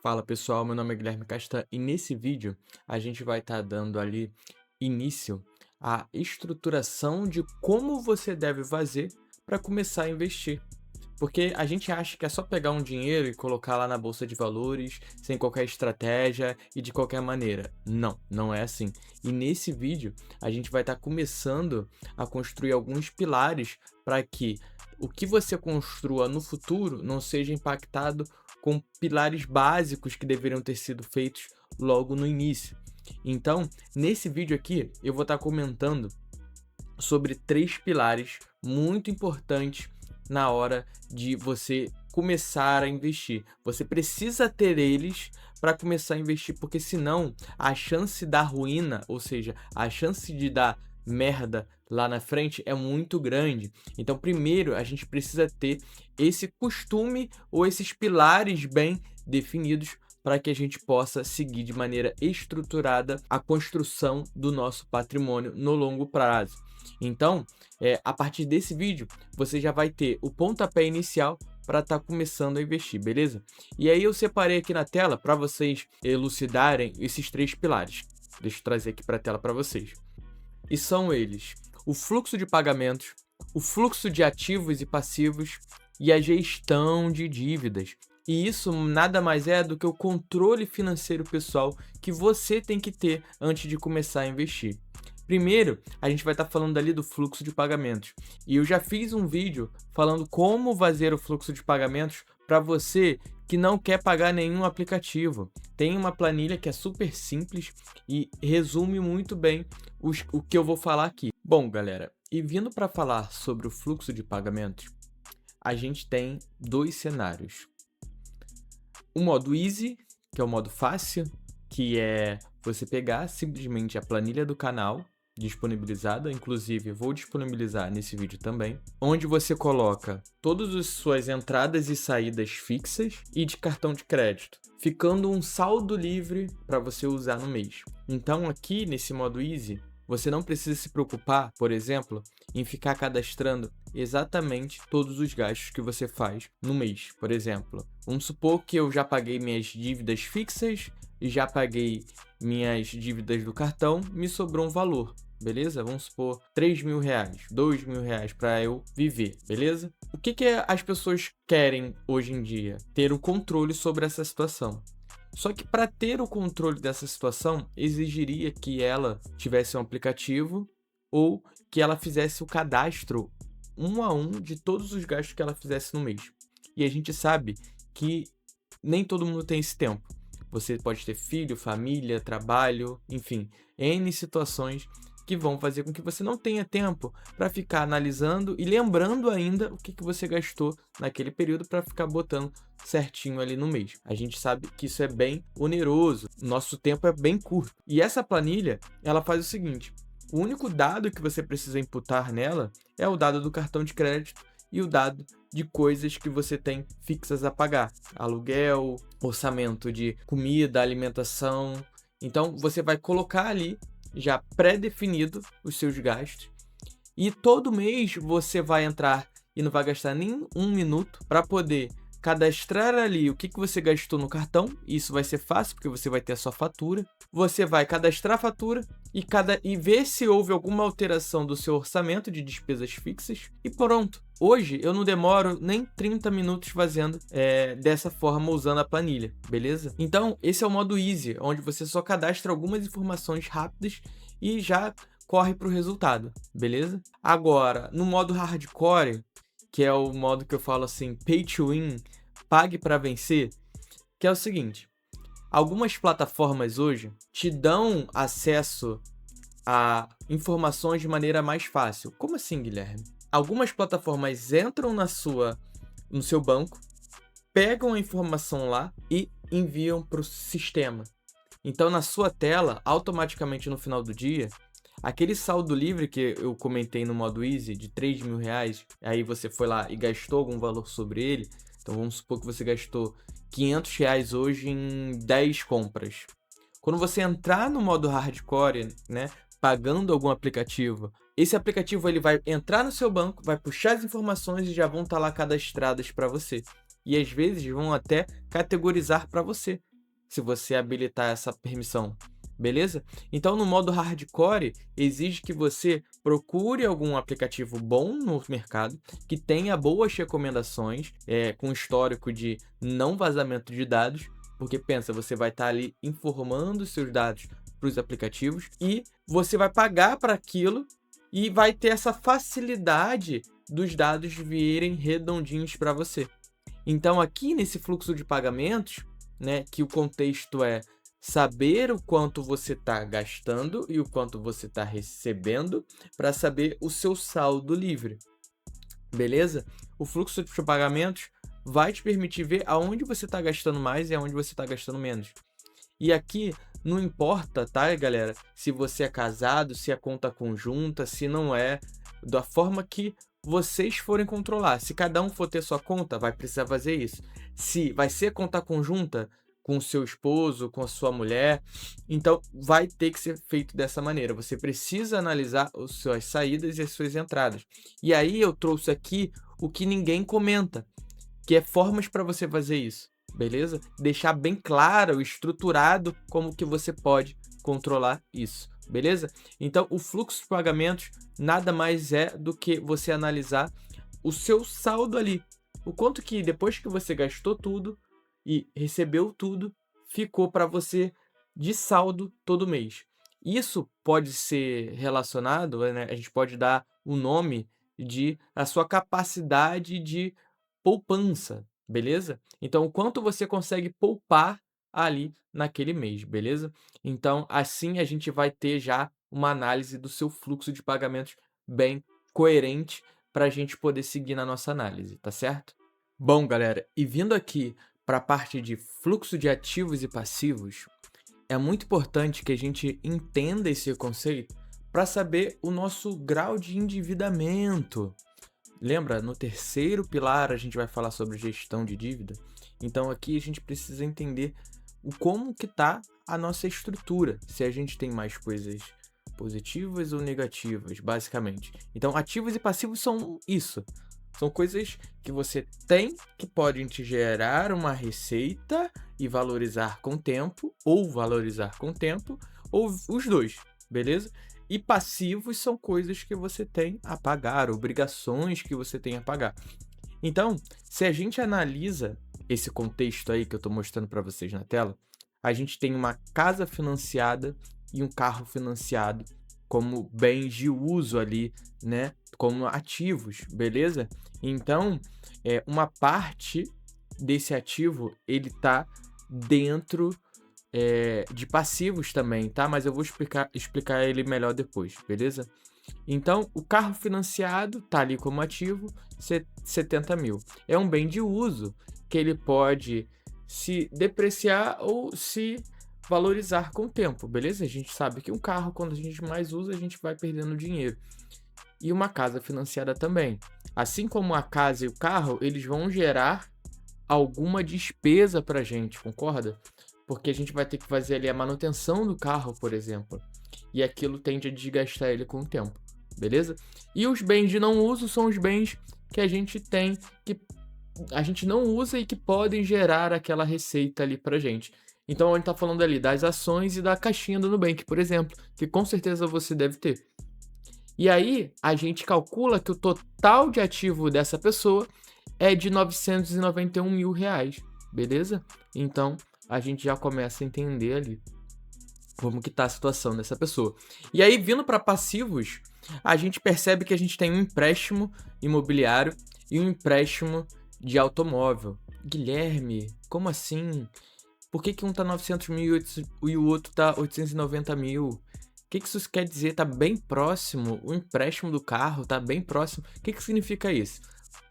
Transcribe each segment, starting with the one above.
Fala pessoal, meu nome é Guilherme Castan e nesse vídeo a gente vai estar dando ali início à estruturação de como você deve fazer para começar a investir. Porque a gente acha que é só pegar um dinheiro e colocar lá na bolsa de valores, sem qualquer estratégia e de qualquer maneira. Não, não é assim. E nesse vídeo a gente vai estar começando a construir alguns pilares para que o que você construa no futuro não seja impactado com pilares básicos que deveriam ter sido feitos logo no início. Então, nesse vídeo aqui, eu vou estar comentando sobre três pilares muito importantes na hora de você começar a investir. Você precisa ter eles para começar a investir, porque senão a chance da ruína, ou seja, a chance de dar merda lá na frente é muito grande. Então, primeiro a gente precisa ter esse costume ou esses pilares bem definidos para que a gente possa seguir de maneira estruturada a construção do nosso patrimônio no longo prazo. Então, a partir desse vídeo, você já vai ter o pontapé inicial para estar começando a investir, beleza? E aí eu separei aqui na tela para vocês elucidarem esses três pilares. Deixa eu trazer aqui para a tela para vocês. E são eles: o fluxo de pagamentos, o fluxo de ativos e passivos e a gestão de dívidas. E isso nada mais é do que o controle financeiro pessoal que você tem que ter antes de começar a investir. Primeiro, a gente vai estar falando ali do fluxo de pagamentos. E eu já fiz um vídeo falando como fazer o fluxo de pagamentos para você que não quer pagar nenhum aplicativo. Tem uma planilha que é super simples e resume muito bem o que eu vou falar aqui. Bom, galera, e vindo para falar sobre o fluxo de pagamentos, a gente tem dois cenários. O modo easy, que é o modo fácil, que é você pegar simplesmente a planilha do canal disponibilizada, inclusive vou disponibilizar nesse vídeo também, onde você coloca todas as suas entradas e saídas fixas e de cartão de crédito, ficando um saldo livre para você usar no mês. Então aqui nesse modo easy, você não precisa se preocupar, por exemplo, em ficar cadastrando exatamente todos os gastos que você faz no mês. Por exemplo, vamos supor que eu já paguei minhas dívidas fixas e já paguei minhas dívidas do cartão, me sobrou um valor, beleza? Vamos supor R$3.000, R$2.000 para eu viver, beleza? O que as pessoas querem hoje em dia? Ter o controle sobre essa situação. Só que para ter o controle dessa situação, exigiria que ela tivesse um aplicativo ou que ela fizesse o cadastro um a um de todos os gastos que ela fizesse no mês. E a gente sabe que nem todo mundo tem esse tempo. Você pode ter filho, família, trabalho, enfim, N situações que vão fazer com que você não tenha tempo para ficar analisando e lembrando ainda o que você gastou naquele período para ficar botando certinho ali no mês. A gente sabe que isso é bem oneroso, nosso tempo é bem curto. E essa planilha, ela faz o seguinte: o único dado que você precisa imputar nela é o dado do cartão de crédito e o dado de coisas que você tem fixas a pagar, aluguel, orçamento de comida, alimentação. Então você vai colocar ali já pré-definido os seus gastos e todo mês você vai entrar e não vai gastar nem um minuto para poder cadastrar ali o que você gastou no cartão. Isso vai ser fácil porque você vai ter a sua fatura. Você vai cadastrar a fatura e ver se houve alguma alteração do seu orçamento de despesas fixas e pronto. Hoje eu não demoro nem 30 minutos fazendo dessa forma usando a planilha, beleza? Então esse é o modo easy, onde você só cadastra algumas informações rápidas e já corre para o resultado, beleza? Agora, no modo hardcore, que é o modo que eu falo assim, pay to win, pague para vencer, que é o seguinte: algumas plataformas hoje te dão acesso a informações de maneira mais fácil. Como assim, Guilherme? Algumas plataformas entram no seu banco, pegam a informação lá e enviam para o sistema. Então, na sua tela, automaticamente no final do dia, aquele saldo livre que eu comentei no modo easy de R$3.000, aí você foi lá e gastou algum valor sobre ele. Então vamos supor que você gastou R$500 hoje em 10 compras. Quando você entrar no modo hardcore, né, pagando algum aplicativo, esse aplicativo ele vai entrar no seu banco, vai puxar as informações e já vão estar lá cadastradas para você. e às vezes vão até categorizar para você, se você habilitar essa permissão, beleza? Então, no modo hardcore, exige que você procure algum aplicativo bom no mercado, que tenha boas recomendações, com histórico de não vazamento de dados, porque pensa, você vai estar ali informando seus dados para os aplicativos e você vai pagar para aquilo e vai ter essa facilidade dos dados virem redondinhos para você. Então, aqui nesse fluxo de pagamentos, né, que o contexto é saber o quanto você está gastando e o quanto você está recebendo para saber o seu saldo livre, beleza? O fluxo de pagamentos vai te permitir ver aonde você está gastando mais e aonde você está gastando menos. E aqui não importa, tá, galera, se você é casado, se é conta conjunta, se não é, da forma que vocês forem controlar. Se cada um for ter sua conta, vai precisar fazer isso. Se vai ser conta conjunta com o seu esposo, com a sua mulher, então vai ter que ser feito dessa maneira. Você precisa analisar as suas saídas e as suas entradas. E aí eu trouxe aqui o que ninguém comenta, que é formas para você fazer isso, beleza? Deixar bem claro, estruturado como que você pode controlar isso, beleza? Então, o fluxo de pagamentos nada mais é do que você analisar o seu saldo ali. O quanto que depois que você gastou tudo e recebeu tudo, ficou para você de saldo todo mês. Isso pode ser relacionado, né? A gente pode dar o nome de a sua capacidade de poupança, beleza? Então, o quanto você consegue poupar ali naquele mês, beleza? Então, assim a gente vai ter já uma análise do seu fluxo de pagamentos bem coerente para a gente poder seguir na nossa análise, tá certo? Bom, galera, e vindo aqui para a parte de fluxo de ativos e passivos, é muito importante que a gente entenda esse conceito para saber o nosso grau de endividamento. Lembra, no terceiro pilar a gente vai falar sobre gestão de dívida. Então aqui a gente precisa entender o como que tá a nossa estrutura, se a gente tem mais coisas positivas ou negativas, basicamente. Então ativos e passivos são isso. São coisas que você tem que podem te gerar uma receita e valorizar com o tempo, ou valorizar com o tempo, ou os dois, beleza? E passivos são coisas que você tem a pagar, obrigações que você tem a pagar. Então, se a gente analisa esse contexto aí que eu estou mostrando para vocês na tela, a gente tem uma casa financiada e um carro financiado como bens de uso ali, né? Como ativos, beleza? Então, uma parte desse ativo, ele tá dentro de passivos também, tá? Mas eu vou explicar ele melhor depois, beleza? Então, o carro financiado tá ali como ativo, 70 mil. É um bem de uso que ele pode se depreciar ou se valorizar com o tempo, beleza? A gente sabe que um carro, quando a gente mais usa, a gente vai perdendo dinheiro. E uma casa financiada também. Assim como a casa e o carro, eles vão gerar alguma despesa pra gente, concorda? Porque a gente vai ter que fazer ali a manutenção do carro, por exemplo. E aquilo tende a desgastar ele com o tempo, beleza? E os bens de não uso são os bens que a gente tem, que a gente não usa e que podem gerar aquela receita ali pra gente. Então a gente tá falando ali das ações e da caixinha do Nubank, por exemplo, que com certeza você deve ter. E aí a gente calcula que o total de ativo dessa pessoa é de 991 mil reais, beleza? Então a gente já começa a entender ali como que tá a situação dessa pessoa. E aí, vindo para passivos, a gente percebe que a gente tem um empréstimo imobiliário e um empréstimo de automóvel. Guilherme, como assim? Por que um tá 900 mil e o outro tá 890 mil? O que isso quer dizer? Tá bem próximo? O empréstimo do carro tá bem próximo? O que significa isso?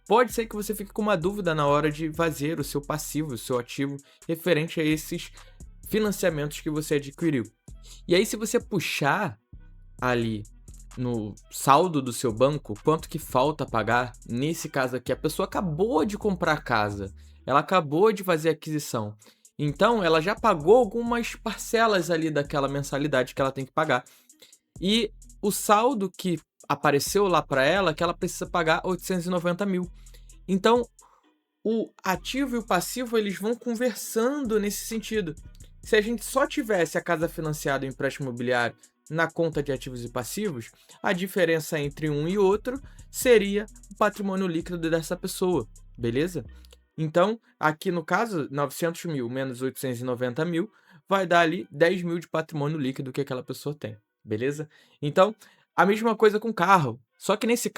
Pode ser que você fique com uma dúvida na hora de fazer o seu passivo, o seu ativo, referente a esses financiamentos que você adquiriu. E aí, se você puxar ali no saldo do seu banco, quanto que falta pagar, nesse caso aqui, a pessoa acabou de comprar a casa, ela acabou de fazer a aquisição. Então, ela já pagou algumas parcelas ali daquela mensalidade que ela tem que pagar. E o saldo que apareceu lá para ela, que ela precisa pagar 890 mil. Então, o ativo e o passivo eles vão conversando nesse sentido. Se a gente só tivesse a casa financiada e o empréstimo imobiliário na conta de ativos e passivos, a diferença entre um e outro seria o patrimônio líquido dessa pessoa, beleza? Então, aqui no caso, 900 mil menos 890 mil vai dar ali 10 mil de patrimônio líquido que aquela pessoa tem, beleza? Então, a mesma coisa com carro. Só que nesse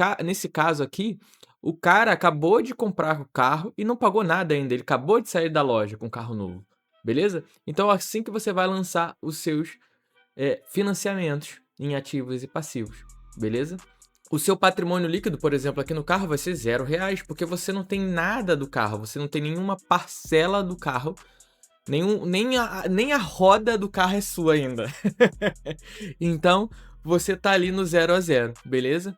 caso aqui, o cara acabou de comprar o carro e não pagou nada ainda. Ele acabou de sair da loja com o carro novo, beleza? Então, assim que você vai lançar os seus financiamentos em ativos e passivos, beleza? O seu patrimônio líquido, por exemplo, aqui no carro vai ser R$0, porque você não tem nada do carro, você não tem nenhuma parcela do carro, nem a roda do carro é sua ainda. Então, você tá ali no 0 a 0, beleza?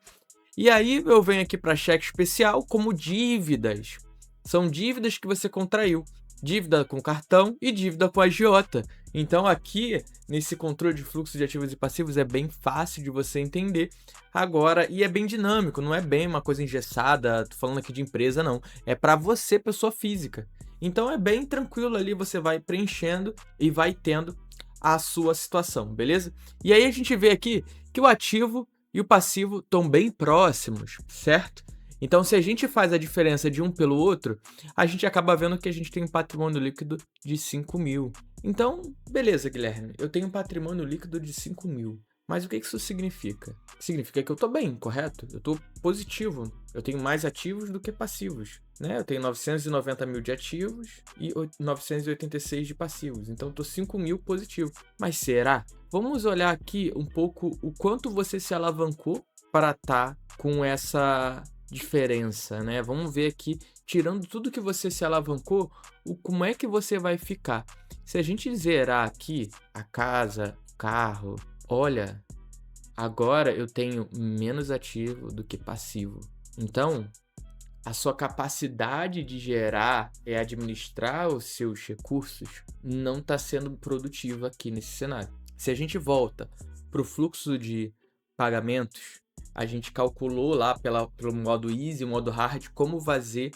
E aí eu venho aqui para cheque especial como dívidas. São dívidas que você contraiu. Dívida com cartão e dívida com agiota. Então aqui, nesse controle de fluxo de ativos e passivos, é bem fácil de você entender agora e é bem dinâmico, não é bem uma coisa engessada, tô falando aqui de empresa não, é para você, pessoa física. Então é bem tranquilo ali, você vai preenchendo e vai tendo a sua situação, beleza? E aí a gente vê aqui que o ativo e o passivo estão bem próximos, certo? Então, se a gente faz a diferença de um pelo outro, a gente acaba vendo que a gente tem um patrimônio líquido de 5 mil. Então, beleza, Guilherme, eu tenho um patrimônio líquido de 5 mil. Mas o que isso significa? Significa que eu estou bem, correto? Eu estou positivo. Eu tenho mais ativos do que passivos, né? Eu tenho 990 mil de ativos e 986 de passivos. Então, eu estou 5 mil positivo. Mas será? Vamos olhar aqui um pouco o quanto você se alavancou para estar com essa diferença, né? Vamos ver aqui, tirando tudo que você se alavancou, como é que você vai ficar. Se a gente zerar aqui a casa, o carro, olha, agora eu tenho menos ativo do que passivo. Então, a sua capacidade de gerar e administrar os seus recursos não está sendo produtiva aqui nesse cenário. Se a gente volta para o fluxo de pagamentos, a gente calculou lá pelo modo easy, modo hard, como fazer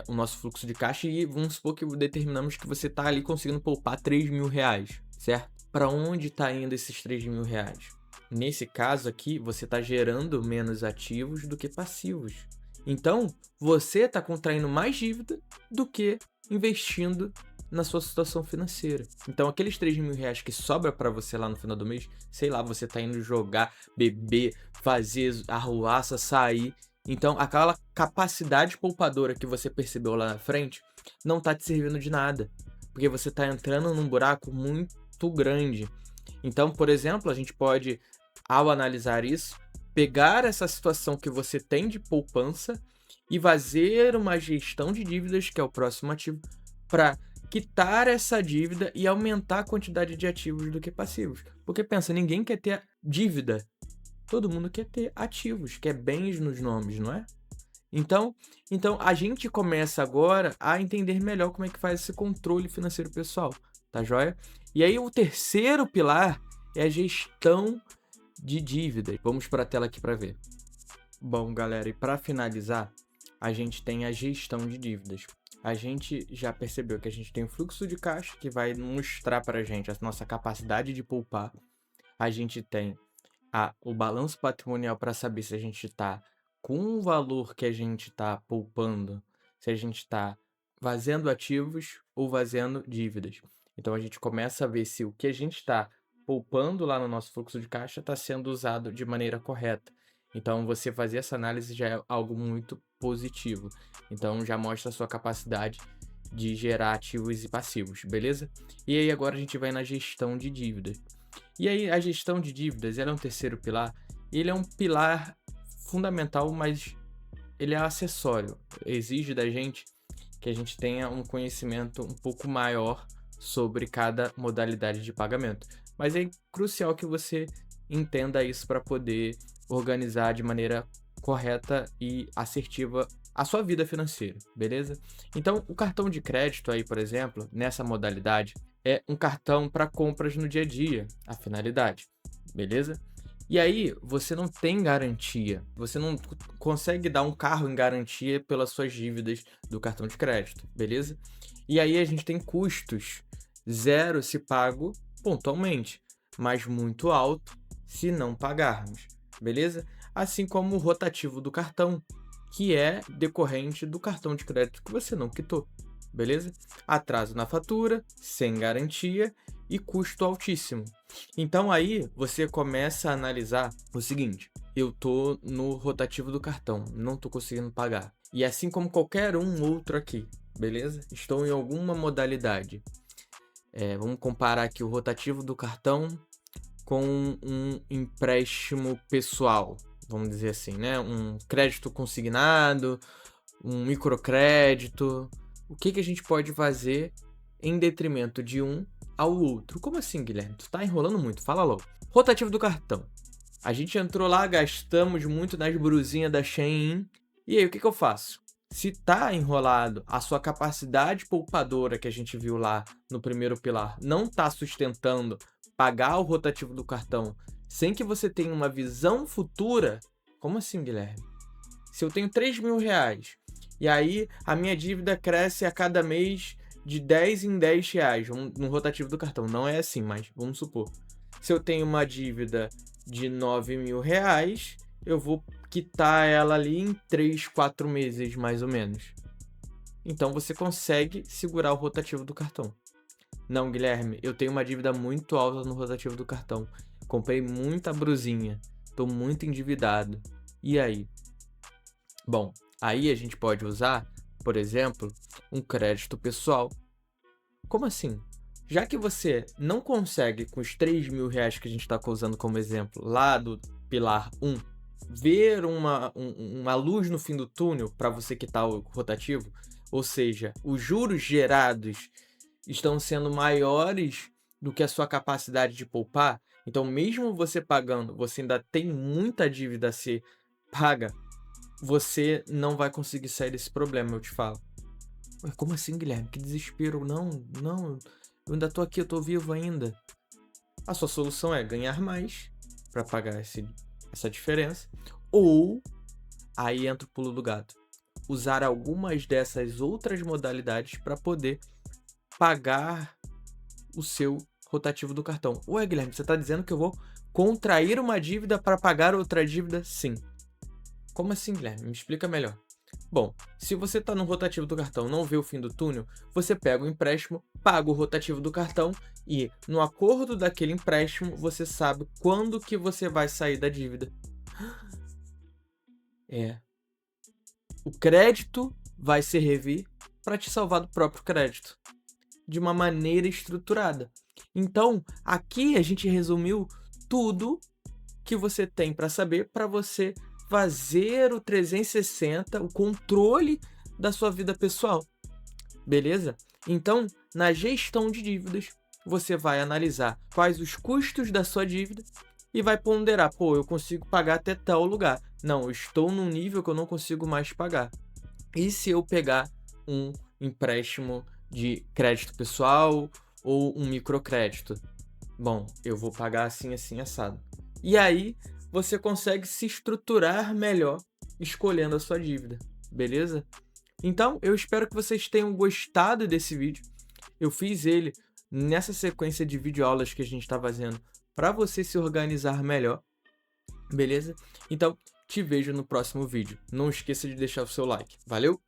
o nosso fluxo de caixa e vamos supor que determinamos que você está ali conseguindo poupar R$3.000, certo? Para onde está indo esses R$3.000? Nesse caso aqui, você está gerando menos ativos do que passivos. Então, você está contraindo mais dívida do que investindo na sua situação financeira. Então, aqueles R$3.000 que sobra para você lá no final do mês, sei lá, você tá indo jogar, beber, fazer arruaça, sair. Então, aquela capacidade poupadora que você percebeu lá na frente não tá te servindo de nada, porque você tá entrando num buraco muito grande. Então, por exemplo, a gente pode, ao analisar isso, pegar essa situação que você tem de poupança e fazer uma gestão de dívidas, que é o próximo ativo, para quitar essa dívida e aumentar a quantidade de ativos do que passivos. Porque pensa, ninguém quer ter dívida. Todo mundo quer ter ativos, quer bens nos nomes, não é? Então a gente começa agora a entender melhor como é que faz esse controle financeiro pessoal, tá joia? E aí o terceiro pilar é a gestão de dívidas. Vamos para a tela aqui para ver. Bom, galera, e para finalizar, a gente tem a gestão de dívidas. A gente já percebeu que a gente tem o fluxo de caixa, que vai mostrar para a gente a nossa capacidade de poupar. A gente tem o balanço patrimonial para saber se a gente está com o valor que a gente está poupando, se a gente está fazendo ativos ou fazendo dívidas. Então, a gente começa a ver se o que a gente está poupando lá no nosso fluxo de caixa está sendo usado de maneira correta. Então, você fazer essa análise já é algo muito positivo. Então, já mostra a sua capacidade de gerar ativos e passivos, beleza? E aí, agora a gente vai na gestão de dívidas. E aí, a gestão de dívidas, ela é um terceiro pilar. Ele é um pilar fundamental, mas ele é acessório. Exige da gente que a gente tenha um conhecimento um pouco maior sobre cada modalidade de pagamento. Mas é crucial que você entenda isso para poder organizar de maneira correta e assertiva a sua vida financeira, beleza? Então, o cartão de crédito aí, por exemplo, nessa modalidade, é um cartão para compras no dia a dia, a finalidade, beleza? E aí, você não tem garantia, você não consegue dar um carro em garantia pelas suas dívidas do cartão de crédito, beleza? E aí a gente tem custos, zero se pago pontualmente, mas muito alto se não pagarmos, beleza? Assim como o rotativo do cartão, que é decorrente do cartão de crédito que você não quitou, beleza? Atraso na fatura, sem garantia e custo altíssimo. Então aí você começa a analisar o seguinte: eu tô no rotativo do cartão, não tô conseguindo pagar. E assim como qualquer um outro aqui, beleza? Estou em alguma modalidade. Vamos comparar aqui o rotativo do cartão com um empréstimo pessoal, vamos dizer assim, né? Um crédito consignado, um microcrédito. O que que a gente pode fazer em detrimento de um ao outro? Como assim, Guilherme? Tu tá enrolando muito, fala logo. Rotativo do cartão. A gente entrou lá, gastamos muito nas brusinhas da Shein. E aí, o que que eu faço? Se tá enrolado, a sua capacidade poupadora que a gente viu lá no primeiro pilar não tá sustentando pagar o rotativo do cartão sem que você tenha uma visão futura. Como assim, Guilherme? Se eu tenho 3 mil reais e aí a minha dívida cresce a cada mês de 10 em 10 reais no rotativo do cartão. Não é assim, mas vamos supor. Se eu tenho uma dívida de 9 mil reais, eu vou quitar ela ali em 3, 4 meses, mais ou menos. Então você consegue segurar o rotativo do cartão. Não, Guilherme, eu tenho uma dívida muito alta no rotativo do cartão. Comprei muita brusinha, tô muito endividado. E aí? Bom, aí a gente pode usar, por exemplo, um crédito pessoal. Como assim? Já que você não consegue, com os 3 mil reais que a gente está usando como exemplo, lá do pilar 1, ver uma luz no fim do túnel para você quitar o rotativo, ou seja, os juros gerados estão sendo maiores do que a sua capacidade de poupar, então mesmo você pagando, você ainda tem muita dívida a ser paga, você não vai conseguir sair desse problema, eu te falo. Ué, como assim, Guilherme? Que desespero. Não, não, eu ainda tô aqui, eu tô vivo ainda. A sua solução é ganhar mais para pagar essa diferença, ou aí entra o pulo do gato. Usar algumas dessas outras modalidades para poder pagar o seu rotativo do cartão. Ué, Guilherme, você está dizendo que eu vou contrair uma dívida para pagar outra dívida? Sim. Como assim, Guilherme? Me explica melhor. Bom, se você está no rotativo do cartão e não vê o fim do túnel, você pega o empréstimo, paga o rotativo do cartão e, no acordo daquele empréstimo, você sabe quando que você vai sair da dívida. O crédito vai servir para te salvar do próprio crédito, de uma maneira estruturada. Então, aqui a gente resumiu tudo que você tem para saber para você fazer o 360, o controle da sua vida pessoal, beleza? Então, na gestão de dívidas, você vai analisar quais os custos da sua dívida e vai ponderar, pô, eu consigo pagar até tal lugar. Não, eu estou num nível que eu não consigo mais pagar. E se eu pegar um empréstimo de crédito pessoal ou um microcrédito? Bom, eu vou pagar assim, assim, assado. E aí, você consegue se estruturar melhor escolhendo a sua dívida, beleza? Então, eu espero que vocês tenham gostado desse vídeo. Eu fiz ele nessa sequência de videoaulas que a gente está fazendo para você se organizar melhor, beleza? Então, te vejo no próximo vídeo. Não esqueça de deixar o seu like. Valeu?